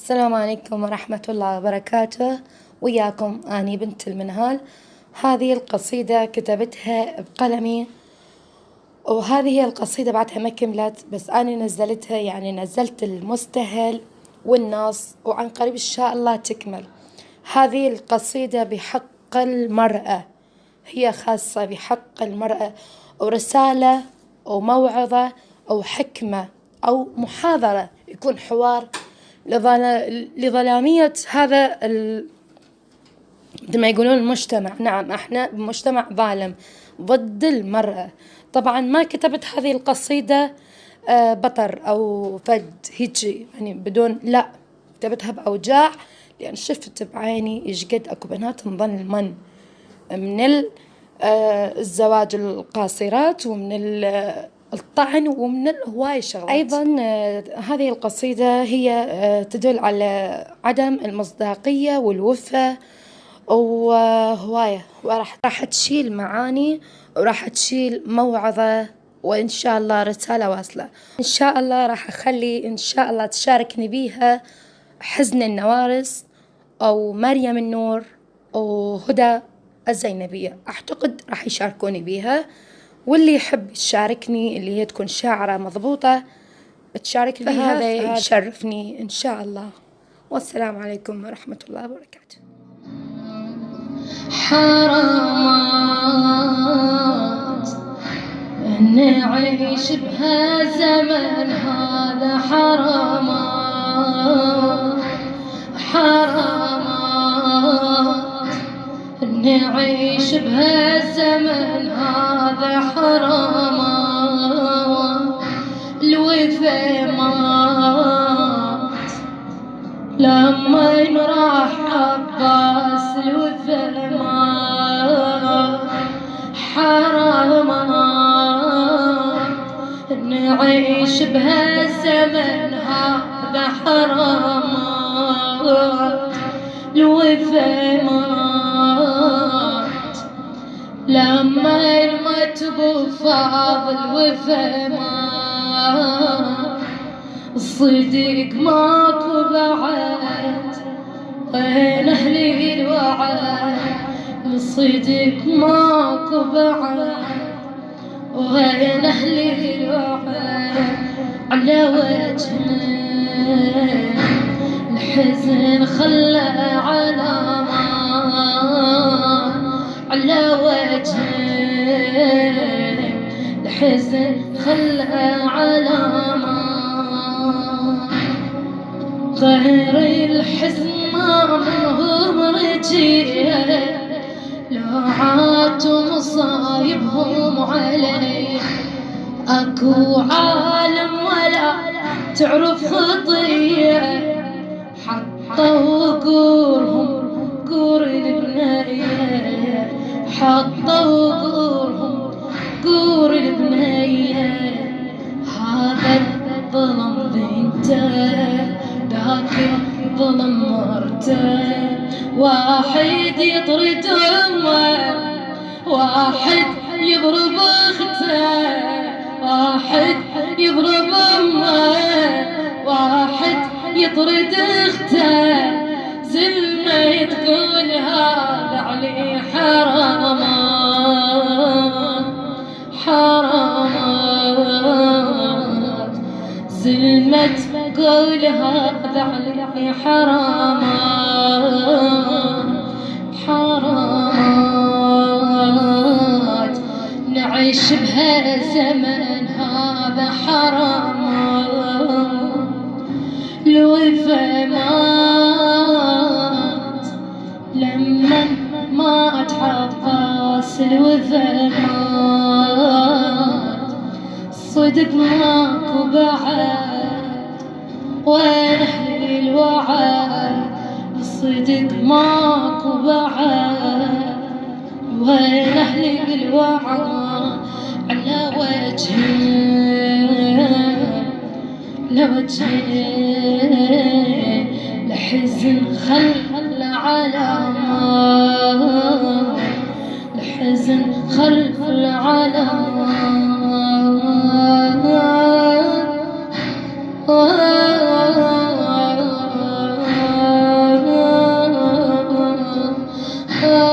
السلام عليكم ورحمة الله وبركاته. وياكم أني بنت المنهال. هذه القصيدة كتبتها بقلمي، وهذه هي القصيدة بعدها ما كملت، بس أنا نزلتها، يعني نزلت المستهل والنص، وعن قريب إن شاء الله تكمل. هذه القصيدة بحق المرأة، هي خاصة بحق المرأة، ورسالة وموعظة أو حكمة أو محاضرة، يكون حوار لظلامية هذا مثل ما يقولون المجتمع. نعم، احنا بمجتمع ظالم ضد المرأة. طبعا ما كتبت هذه القصيدة بطر أو فد هيجي، يعني بدون، لا، كتبتها بأوجاع، لأن شفت بعيني إيش قد أكو بنات انظلمن من الزواج القاصرات، ومن الطعن، ومن هواي شغلات. أيضا هذه القصيدة هي تدل على عدم المصداقية والوفاء وهواية، وراح تشيل معاني، وراح تشيل موعظة، وإن شاء الله رسالة واصلة. إن شاء الله راح أخلي إن شاء الله تشاركني بيها حزن النوارس أو مريم النور أو هدى الزينبية، أعتقد راح يشاركوني بيها. واللي يحب يشاركني، اللي هي تكون شاعرة مضبوطة تشارك بيها، هذا يشرفني إن شاء الله. والسلام عليكم ورحمة الله وبركاته. حرامات نعيش بهالزمن هذا، حرامات حرامات نعيش بهالزمن هذا، حرامات الوفا مات لما راح عباس، الوفا مات حرامات نعيش بهالزمن هذا، حرامات الوفا مات لما الموت بفاض، الوفا مات الصديق ماكو بعد، وين أهلي الوعد، الصديق ماكو بعد، وين أهلي الوعد، على وجهنا الحزن خلى علامات، على وجهنا الحزن خلى علامات، غير الحزن ما منهم رجيه، لو عاتوا مصايبهم علي، اكو عالم ولا تعرف خطيه، حطوا قورهم قور البنيه، حطوا قورهم قور البنيه، هذا الظلم بنته لكن ظلم مرته، واحد يطرد امه، واحد يضرب اخته، واحد يضرب امه، واحد يطرد اخته، زلمة تقول هذا علي حرامات، حرامات زلمة تقول هذا علي حرامات، حرامات نعيش بهالزمن هذا، حرامات الوفا مات لما مات عباس، الوفا مات صدق ماكو بعد، وين أهل الوعد، الصدق ماكو بعد، وين أهل الوعد، على وجهه لوجهه الحزن خلى علامات، الحزن خلى علامات. آه